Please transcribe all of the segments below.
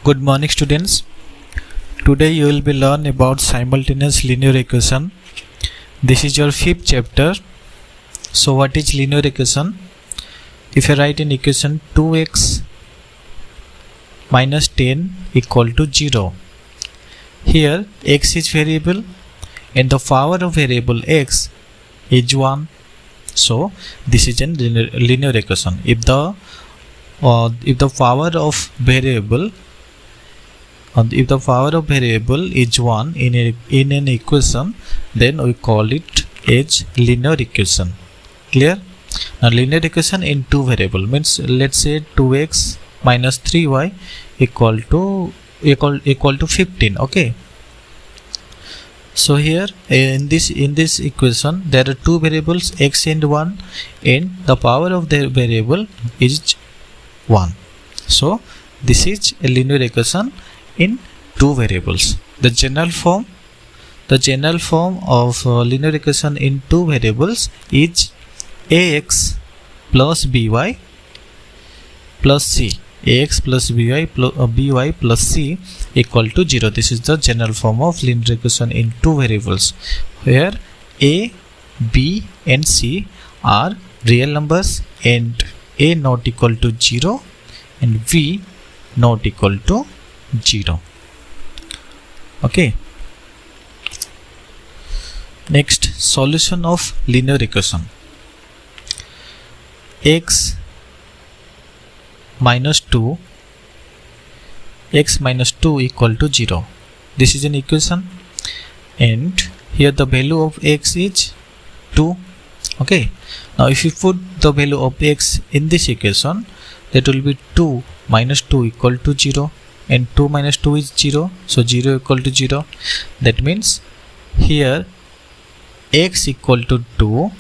Good morning students. Today you will be learn about simultaneous linear equation. This is your fifth chapter. So what is linear equation? If you write in equation 2x minus 10 equal to 0. Here x is variable and the power of variable x is 1. So this is a linear equation. If the power of variable is 1 in an equation, then we call it as linear equation. Clear? Now linear equation in two variable means, let's say 2x minus 3y equal to 15. Okay, so here in this equation there are two variables, x and 1, and the power of the variable is 1. So this is a linear equation in two variables. The general form of linear equation in two variables is ax plus by plus c. Ax plus by plus c equal to 0. This is the general form of linear equation in two variables, where a, b and c are real numbers and a not equal to 0 and b not equal to 0. Okay. Next, solution of linear equation. X minus 2 equal to 0. This is an equation, and here the value of x is 2. Okay, now if you put the value of x in this equation, that will be 2 minus 2 equal to 0, and 2 minus 2 is 0, so 0 equal to 0. That means here x equal to 2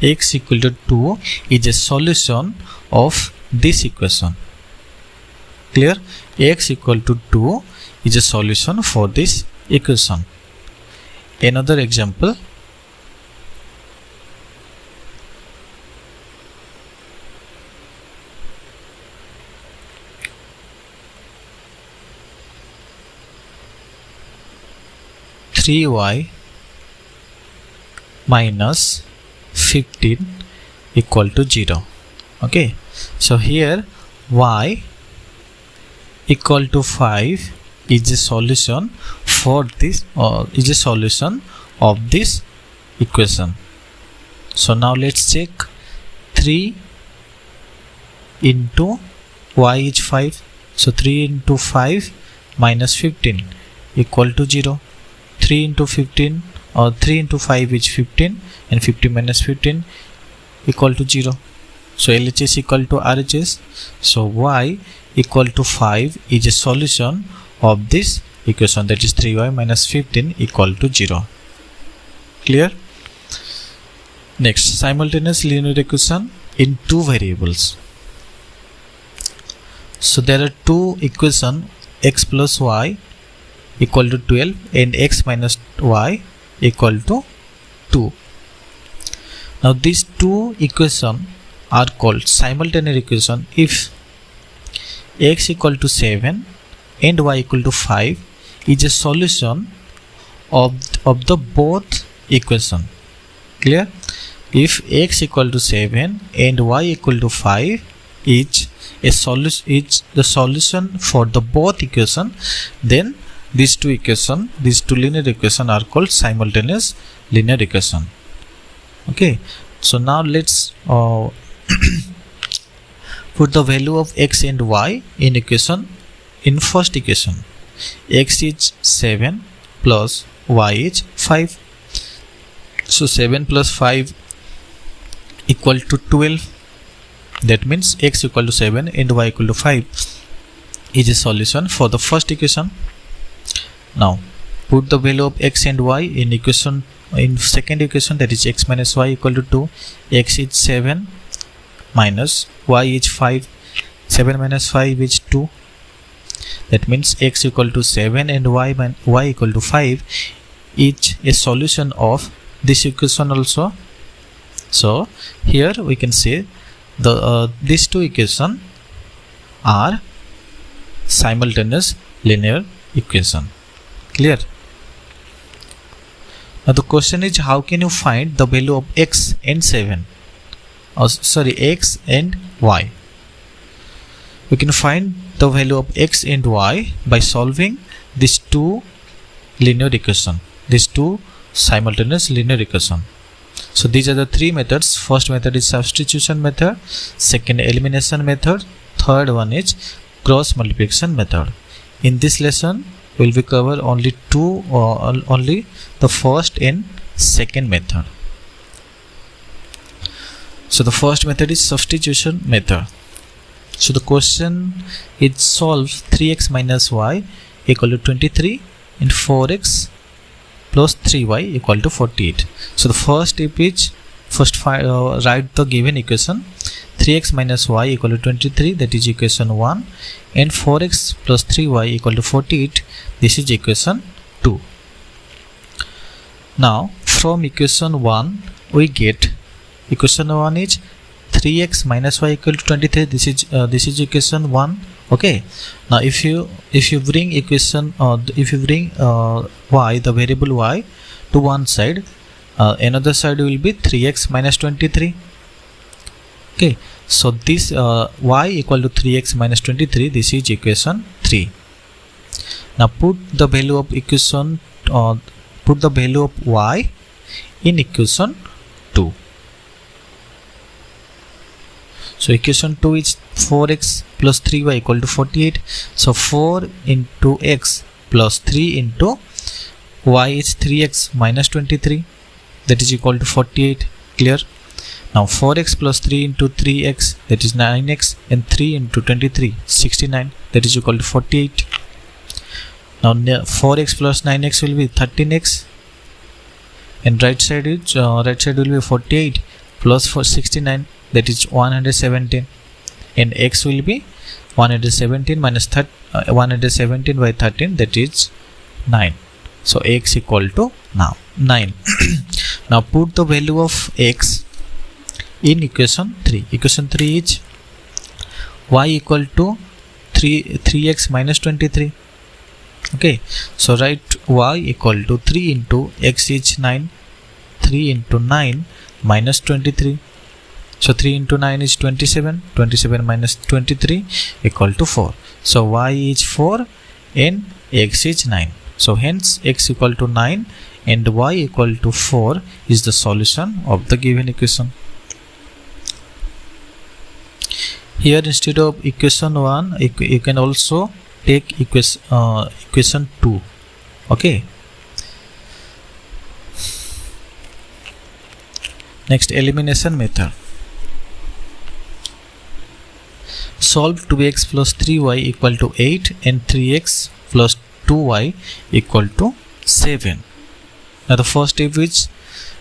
is a solution of this equation. Clear? X equal to 2 is a solution for this equation. Another example. (3y minus 15 equal to 0). Okay, so here y equal to 5 is a solution for this, is a solution of this equation. So now let's check. 3 into y is 5, so 3 into 5 minus 15 equal to 0. 3 into 15 or 3 into 5 is 15, and 15 minus 15 equal to 0. So LHS equal to RHS. So y equal to 5 is a solution of this equation, that is 3y minus 15 equal to 0. Clear? Next, simultaneous linear equation in two variables. So there are two equations, x plus y equal to 12 and x minus y equal to 2. Now these two equations are called simultaneous equation if x equal to 7 and y equal to 5 is a solution of the both equation. Clear? If x equal to 7 and y equal to 5 is a solution, is the solution for the both equation, then these two linear equations are called simultaneous linear equation. Okay, so now let's put the value of x and y in equation. In first equation, x is 7 plus y is 5. So 7 plus 5 equal to 12. That means x equal to 7 and y equal to 5 is a solution for the first equation. Now put the value of x and y in equation, in second equation, that is x minus y equal to 2. X is 7 minus y is 5. 7 minus 5 is 2. That means x equal to 7 and y equal to 5 is a solution of this equation also. So here we can say the these two equations are simultaneous linear equation. Clear? Now the question is, how can you find the value of x and 7? X and y. We can find the value of x and y by solving these two linear equation, these two simultaneous linear equation. So these are the three methods. First method is substitution method, second elimination method, third one is cross multiplication method. In this lesson we will cover only only the first and second method. So the first method is substitution method. So the question is, solve 3x minus y equal to 23 and 4x plus 3y equal to 48. So the first step is, write the given equation. 3x minus y equal to 23, that is equation 1, and 4x plus 3y equal to 48, this is equation 2. Now from equation 1 we get, equation 1 is 3x minus y equal to 23, this is equation 1. Okay, now if you bring equation, if you bring y, the variable y, to one side, another side will be 3x minus 23. Okay, so this y equal to 3x minus 23, this is equation 3. Now put the value of equation, put the value of y in equation 2. So equation 2 is 4x plus 3y equal to 48. So 4 into x plus 3 into y is 3x minus 23, that is equal to 48. Clear? Now 4x plus 3 into 3x, that is 9x, and 3 into 23, 69, that is equal to 48. Now 4x plus 9x will be 13x, and right side will be 48 plus 69, that is 117, and x will be 117 minus 117 by 13, that is 9. So x equal to now 9. Now put the value of x in equation 3. Equation 3 is y equal to 3x minus 23. Okay, so write y equal to 3 into x is 9, 3 into 9 minus 23. So 3 into 9 is 27, 27 minus 23 equal to 4. So y is 4 and x is 9. So hence x equal to 9 and y equal to 4 is the solution of the given equation. Here instead of equation 1, you can also take equation 2. Okay. Next, elimination method. Solve 2x plus 3y equal to 8 and 3x plus 2y equal to 7. Now the first step is,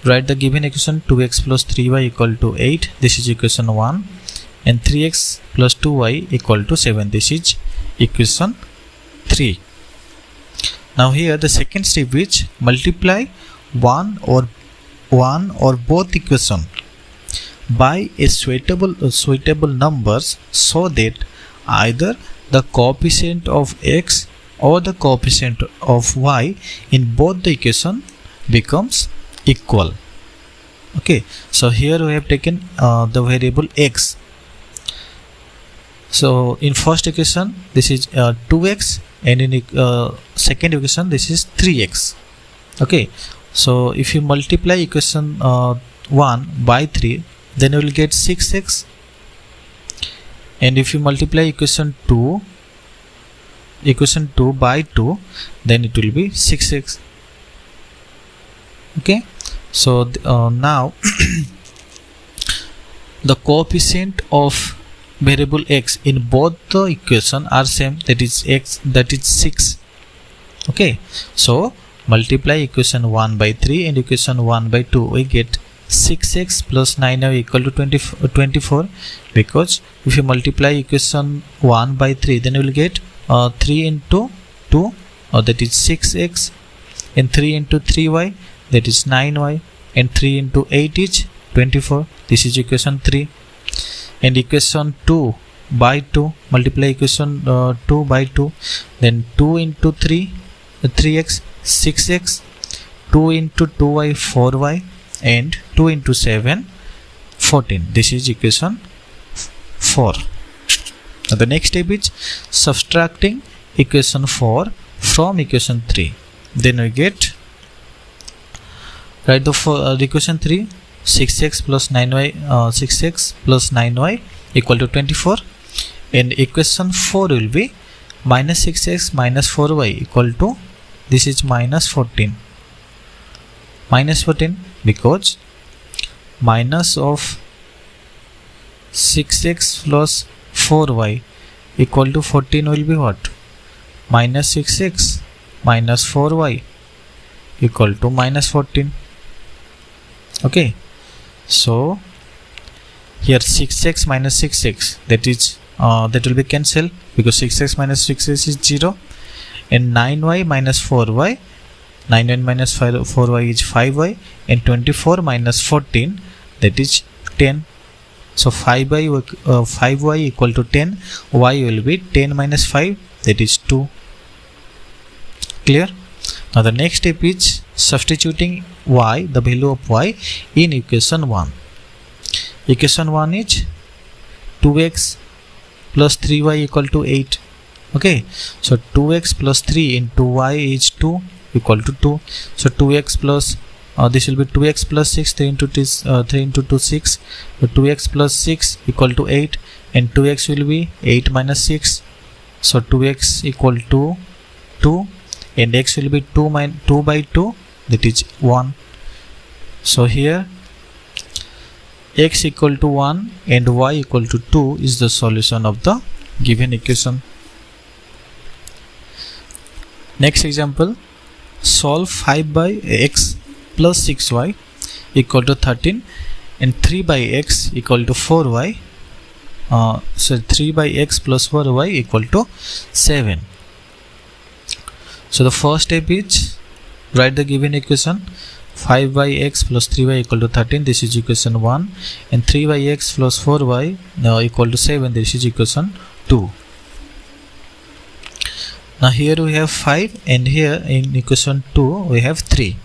write the given equation 2x plus 3y equal to 8, this is equation 1, and 3x plus 2y equal to 7, this is equation 3. Now here the second step is, multiply one or both equation by a suitable numbers, so that either the coefficient of x or the coefficient of y in both the equation becomes equal. Okay, so here we have taken the variable x. So in first equation this is 2x, and in second equation this is 3x. Okay, so if you multiply equation 1 by 3, then you will get 6x, and if you multiply equation 2 by 2, then it will be 6x. Okay, so now the coefficient of variable x in both the equation are same, that is x, that is 6. Okay, so multiply equation 1 by 3 and equation 1 by 2, we get 6x plus 9y equal to 24, because if you multiply equation 1 by 3, then you will get 3 into 2, that is 6x, and 3 into 3y, that is 9y, and 3 into 8 is 24, this is equation 3. And equation 2 by 2, multiply equation 2 by 2, then 2 into 3, 3x, 6x, 2 into 2y, 4y, and 2 into 7, 14. This is equation 4. Now the next step is subtracting equation 4 from equation 3. Then we get, write the equation 3, 6x plus 9y, 6x plus 9y equal to 24, and equation 4 will be minus 6x minus 4y equal to, this is minus 14. Minus 14 because minus of 6x plus 4y equal to 14 will be what? Minus 6x minus 4y equal to minus 14. Okay, so here 6x minus 6x, that is that will be cancelled because 6x minus 6x is 0, and 9y minus 4y, 9y minus 4y is 5y, and 24 minus 14, that is 10. So 5y equal to 10, y will be 10 minus 5, that is 2. Clear? Now the next step is substituting y, the value of y, in equation 1. Equation 1 is 2x plus 3y equal to 8. Okay, so 2x plus 3 into y is 2 equal to 2. So 2x plus this will be 2x plus 6, 3 into 2, 6. So 2x plus 6 equal to 8, and 2x will be 8 minus 6. So 2x equal to 2, and x will be 2 by 2, that is 1. So here x equal to 1 and y equal to 2 is the solution of the given equation. Next example, solve 5 by x plus 6y equal to 13 and 3 by x equal to 4y. So 3 by x plus 4y equal to 7. So the first step is write the given equation. 5 by x plus 3y equal to 13, this is equation 1, and 3 by x plus 4y equal to 7, this is equation 2. Now here we have 5, and here in equation 2 we have 3.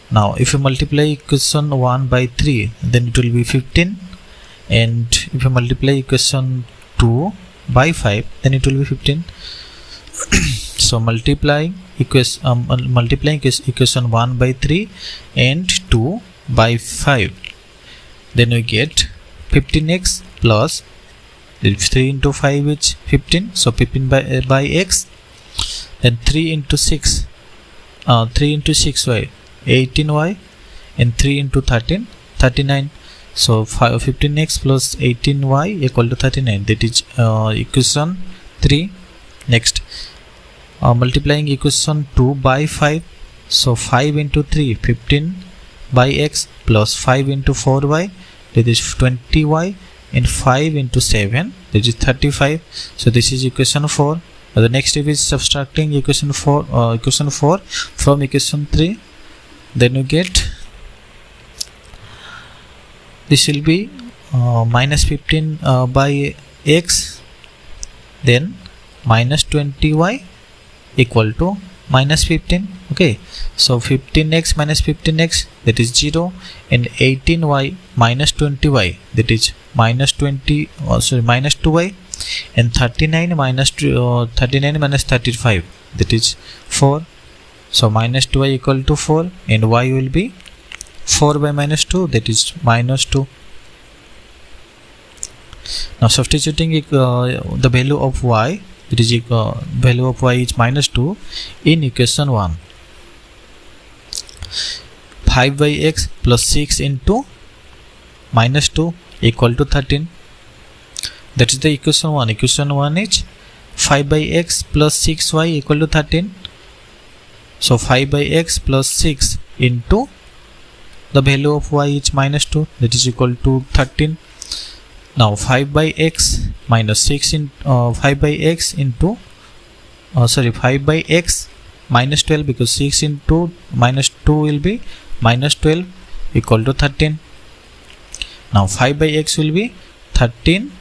Now if you multiply equation 1 by 3, then it will be 15, and if you multiply equation 2 by 5, then it will be 15. So multiplying equation 1 by 3 and 2 by 5, then we get 15x plus 3 into 5 is 15, so 15 by x, then 3 into 6, 3 into 6y, 18y, and 3 into 13, 39. So 15x plus 18y equal to 39, that is equation 3. Next, multiplying equation 2 by 5, so 5 into 3, 15 by x plus 5 into 4y, that is 20y, and 5 into 7, that is 35. So this is equation 4. The next step is subtracting equation 4 from equation 3. Then you get, this will be minus 15 by x, then minus 20y equal to minus 15. Okay, so 15x minus 15x, that is 0, and 18y minus 20y, that is minus 2y, and 39 minus 35, that is 4. So minus 2y equal to 4, and y will be 4 by minus 2, that is minus 2. Now substituting the value of y, that is value of y is minus 2 in equation 1. 5 by x plus 6 into minus 2 equal to 13. That is the equation 1. Equation 1 is 5 by x plus 6y equal to 13. So 5 by x plus 6 into the value of y is minus 2, that is equal to 13. Now 5 by x minus 6 in 5 by x into 5 by x minus 12, because 6 into minus 2 will be minus 12 equal to 13. Now 5 by x will be 13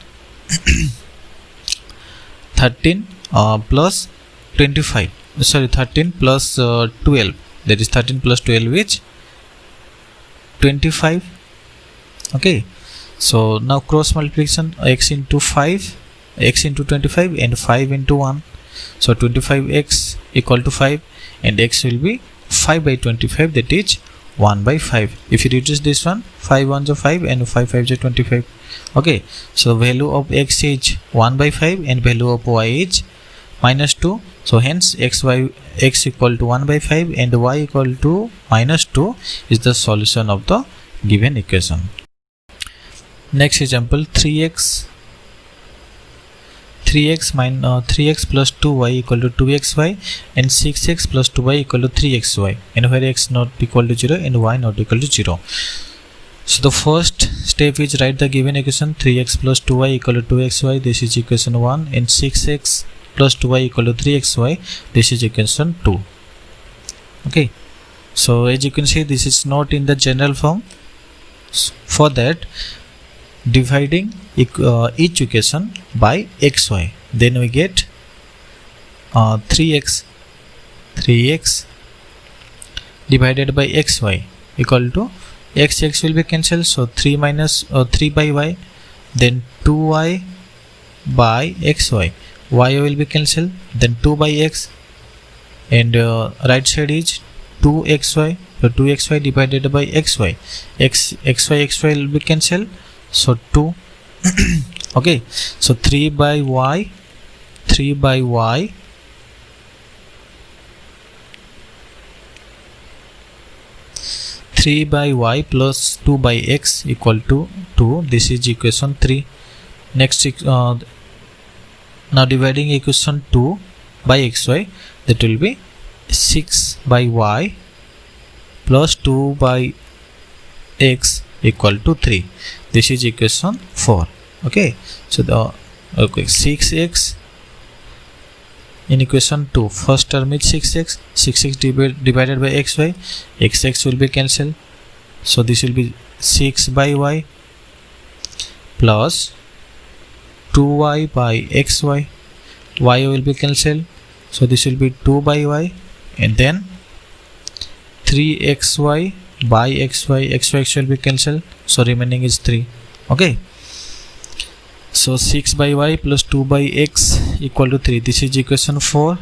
13 plus 25, sorry, 13 plus 12, that is 13 plus 12 is 25. Okay, so now cross multiplication, x into 5, x into 25 and 5 into 1, so 25x equal to 5 and x will be 5 by 25, that is 1 by 5. If you reduce this one, 5 1s are 5 and 5 5s are 25. Okay, so value of x is 1 by 5 and value of y is minus 2. So hence x equal to 1 by 5 and y equal to minus 2 is the solution of the given equation. Next example, 3x plus 2y equal to 2xy and 6x plus 2y equal to 3xy, and where x not equal to 0 and y not equal to 0. So the first step is write the given equation. 3x plus 2y equal to 2xy, this is equation 1, and 6x plus 2y equal to 3xy, this is equation 2. Okay, so as you can see, this is not in the general form. For that, dividing each equation by xy, then we get 3x divided by xy equal to x will be cancelled, so 3 minus 3 by y, then 2y by xy, y will be cancelled, then 2 by x, and right side is 2xy, so 2xy divided by xy, xy will be cancelled, so 2. Okay, so 3 by y plus 2 by x equal to 2, this is equation 3. Next, now dividing equation 2 by xy, that will be 6 by y plus 2 by x equal to 3, this is equation 4. Okay, so the 6x in equation 2, first term is 6x divided by xy, x will be cancelled, so this will be 6 by y plus 2y by xy, y will be cancelled, so this will be 2 by y, and then 3xy by xy will be cancelled, so remaining is 3. Okay, so 6 by y plus 2 by x equal to 3, this is equation 4.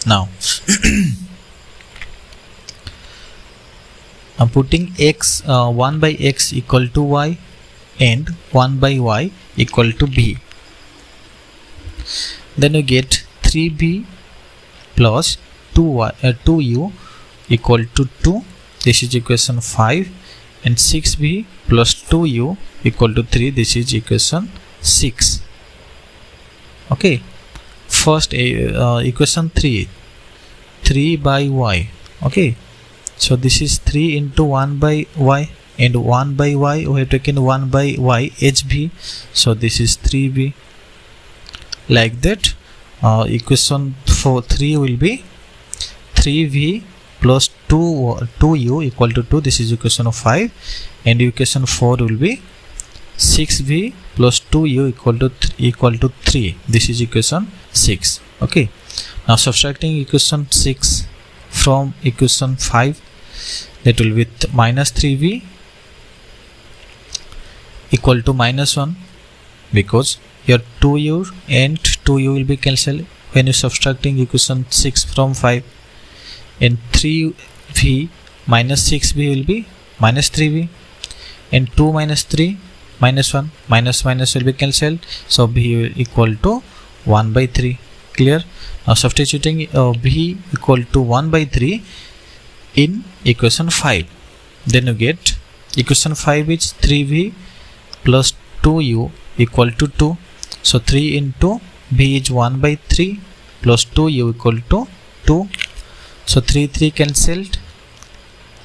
Now I'm putting x 1 by x equal to y and 1 by y equal to b, then you get 3b plus 2u equal to 2, this is equation 5, and 6b plus 2u equal to 3, this is equation 6. Okay, first equation 3 by y. Okay, so this is 3 into 1 by y, and 1 by y we have taken 1 by y hb, so this is 3b. Like that, equation 3 will be 3v plus 2u equal to 2, this is equation 5, and equation 4 will be 6v plus 2u equal to 3, this is equation 6. Okay, now subtracting equation 6 from equation 5, that will be minus 3v equal to minus 1, because here 2u and 2u will be cancelled when you subtracting equation 6 from 5, and 3v minus 6v will be minus 3v, and 2 minus 3 minus 1, minus will be cancelled, so b equal to 1 by 3. Clear? Now substituting b equal to 1 by 3 in equation 5, then you get equation 5 is 3v plus 2u equal to 2, so 3 into b is 1 by 3 plus 2u equal to 2, so 3 cancelled,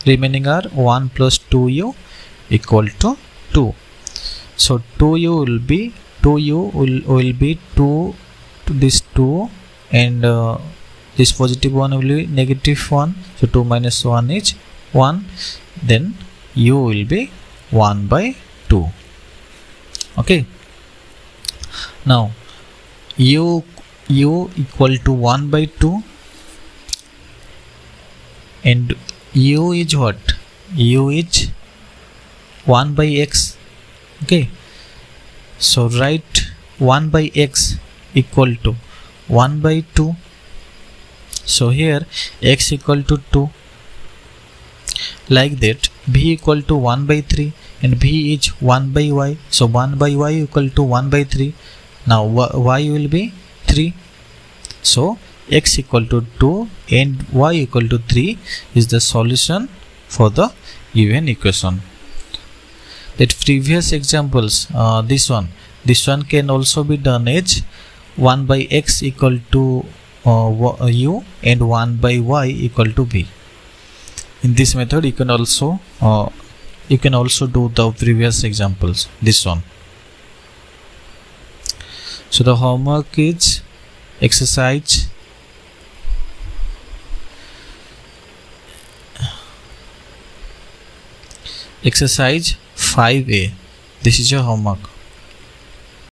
remaining are 1 plus 2u equal to 2, so 2u will be 2 to this 2, and this positive 1 will be negative 1, so 2 minus 1 is 1, then u will be 1 by 2. Okay, now u equal to 1 by 2 and u is what? U is 1 by x. Okay, so write 1 by x equal to 1 by 2. So here x equal to 2. Like that, b equal to 1 by 3 and b is 1 by y. So 1 by y equal to 1 by 3. Now y will be 3. So x equal to 2 and y equal to 3 is the solution for the given equation. That previous examples, this one can also be done as 1 by x equal to u and 1 by y equal to b. In this method you can also do the previous examples, this one. So the homework is exercise exercise 5a. This is your homework.